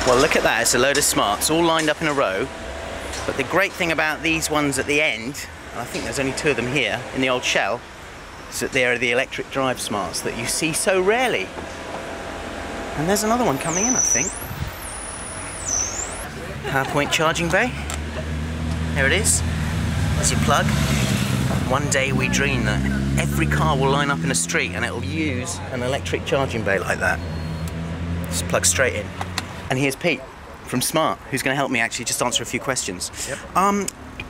Well, look at that, it's a load of smarts all lined up in a row. But the great thing about these ones at the end, and I think there's only 2 of them here in the old shell, is that they are the electric drive smarts that you see so rarely. And there's another one coming in, I think. PowerPoint charging bay. There it is. There's your plug. One day we dream that every car will line up in a street and it'll use an electric charging bay like that. Just plug straight in. And here's Pete from Smart, who's going to help me actually just answer a few questions. Yep.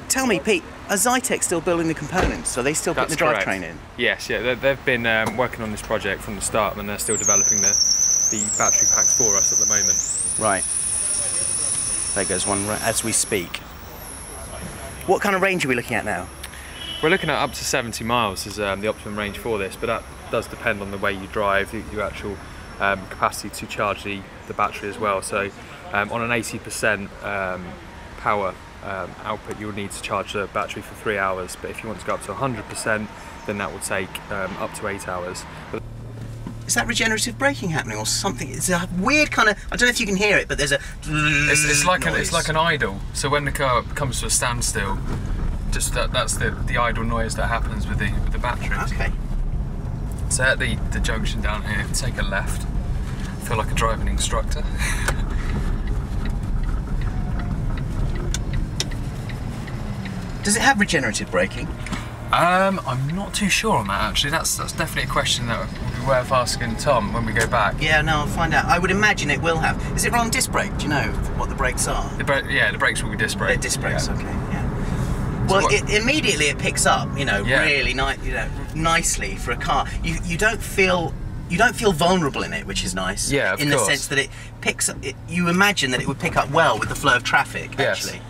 Tell me, Pete, are Zytek still building the components? Are they still putting the drivetrain in? Yes, yeah, they've been working on this project from the start, and they're still developing the battery packs for us at the moment. Right. There goes one as we speak. What kind of range are we looking at now? We're looking at up to 70 miles as the optimum range for this, but that does depend on the way you drive, your actual capacity to charge the battery as well. So on an 80% power output, you'll need to charge the battery for 3 hours, but if you want to go up to 100%, then that will take up to 8 hours. Is that regenerative braking happening or something? It's a weird kind of, I don't know if you can hear it, but there's a it's like an idle. So when the car comes to a standstill, just that's the idle noise that happens with the batteries. Okay. So at the junction down here, take a left. I feel like a driving instructor. Does it have regenerative braking? I'm not too sure on that actually. That's definitely a question that would be worth asking Tom when we go back. Yeah, no, I'll find out. I would imagine it will have. Is it run on disc brake? Do you know what the brakes are? Yeah, the brakes will be disc brake. They're disc brakes, yeah. Okay, yeah. Well, immediately it picks up, really nicely for a car. You don't feel vulnerable in it, which is nice. Yeah, of course. In the sense that it picks up. You imagine that it would pick up well with the flow of traffic. Yes. Actually.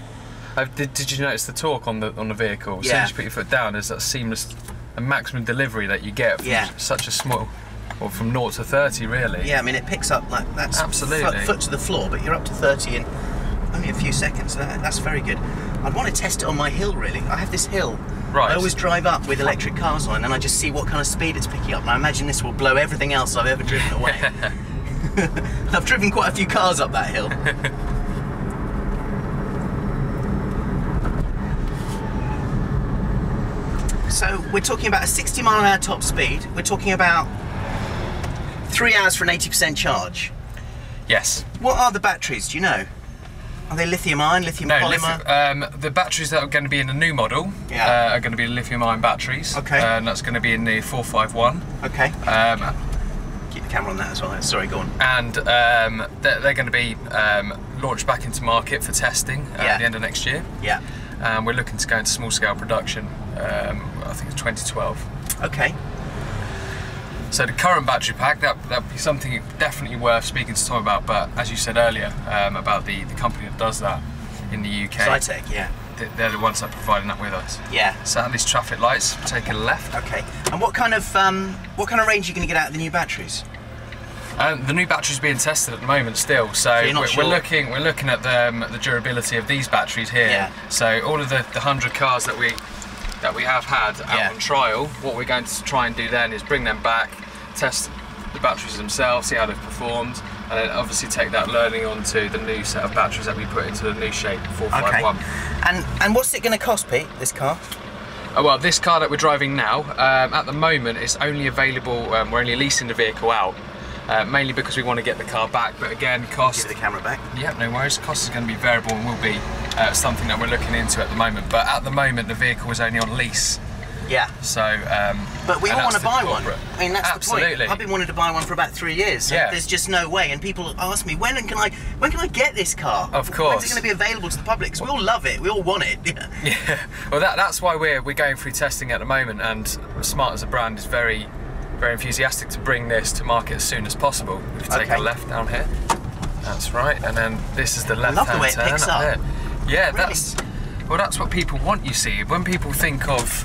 Did you notice the torque on the vehicle? As Yeah. soon as you put your foot down, there's that seamless and maximum delivery that you get from such a small, or from 0 to 30 really. Yeah, I mean it picks up like that's absolutely foot to the floor, but you're up to 30 in only a few seconds. That's very good. I'd want to test it on my hill really. I have this hill. Right. I always drive up with electric cars on, and then I just see what kind of speed it's picking up. And I imagine this will blow everything else I've ever driven away. I've driven quite a few cars up that hill. So we're talking about a 60-mile-an-hour top speed. We're talking about 3 hours for an 80% charge. Yes. What are the batteries? Do you know? Are they lithium-ion, lithium-polymer? The batteries that are going to be in the new model are going to be lithium-ion batteries. Okay. And that's going to be in the 451. Okay. Keep the camera on that as well. Sorry, go on. And they're going to be launched back into market for testing at the end of next year. Yeah. We're looking to go into small-scale production. I think it's 2012. Okay. So the current battery pack, that'd be something definitely worth speaking to Tom about. But as you said earlier, about the company that does that in the UK, Zytek, yeah. They're the ones that are providing that with us. Yeah. So at these traffic lights, take a left. Okay. And what kind of range are you going to get out of the new batteries? The new battery's being tested at the moment still, so you're not we're looking at the durability of these batteries here. Yeah. So all of the 100 cars that we have had out on trial, what we're going to try and do then is bring them back, test the batteries themselves, see how they've performed, and then obviously take that learning onto the new set of batteries that we put into the new shape 451. Okay. And what's it going to cost, Pete, this car? Oh, well, this car that we're driving now, at the moment it's only available, we're only leasing the vehicle out. Mainly because we want to get the car back, but again, cost... Give the camera back. Yeah, no worries. Cost is going to be variable and will be something that we're looking into at the moment. But at the moment, the vehicle is only on lease. Yeah. So... but we all want to buy one. I mean, that's absolutely the point. I've been wanting to buy one for about 3 years. So there's just no way. And people ask me, when can I get this car? Of course. When's it going to be available to the public? Because we all love it. We all want it. Yeah. Well, that's why we're going through testing at the moment. And Smart as a brand is very enthusiastic to bring this to market as soon as possible. If you take a left down here, that's right, and then this is the left-hand turn up there. Yeah, really? That's what people want. You see, when people think of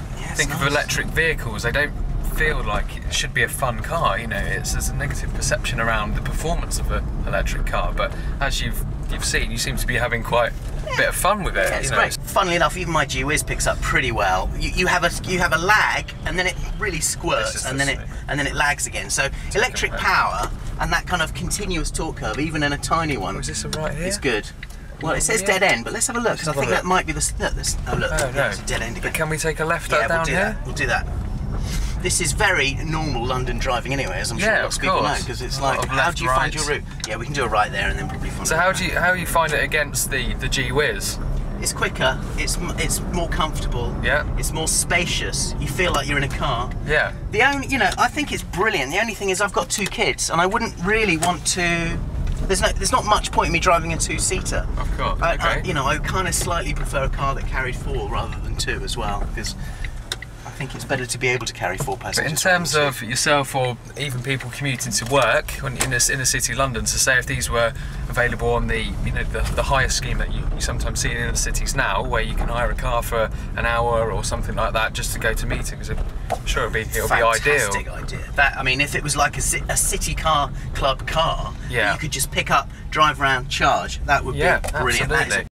electric vehicles, they don't feel like it should be a fun car. There's a negative perception around the performance of an electric car. But as you've seen, you seem to be having quite a bit of fun with it. Yeah, it's great. Funnily enough, even my G-Wiz picks up pretty well. You have a lag, and then it really squirts, and then it lags again. So electric power and that kind of continuous torque curve, even in a tiny one, is this a right here? is good. Well, it says dead end, but let's have a look, because I think that might be the... oh, look, no. it's a dead end again. But can we take a left Yeah, down here? We'll do that. This is very normal London driving anyway, as I'm sure lots of people know, because it's like, how do you find your route? Yeah, we can do a right there and then probably find. So how do you find it against the G-Wiz? It's quicker. It's more comfortable. Yeah. It's more spacious. You feel like you're in a car. Yeah. The only, I think it's brilliant. The only thing is I've got 2 kids, and I wouldn't really want to. There's not much point in me driving a 2-seater. Of course. I kind of slightly prefer a car that carried 4 rather than 2 as well, because I think it's better to be able to carry 4 passengers. But in terms of yourself, or even people commuting to work in the city of London, so say if these were available on the the hire scheme that you sometimes see in the cities now, where you can hire a car for an hour or something like that just to go to meetings, I'm sure it'll be ideal. Fantastic idea. That, I mean, if it was like a city car club car, that you could just pick up, drive around, charge, that would be brilliant. Absolutely.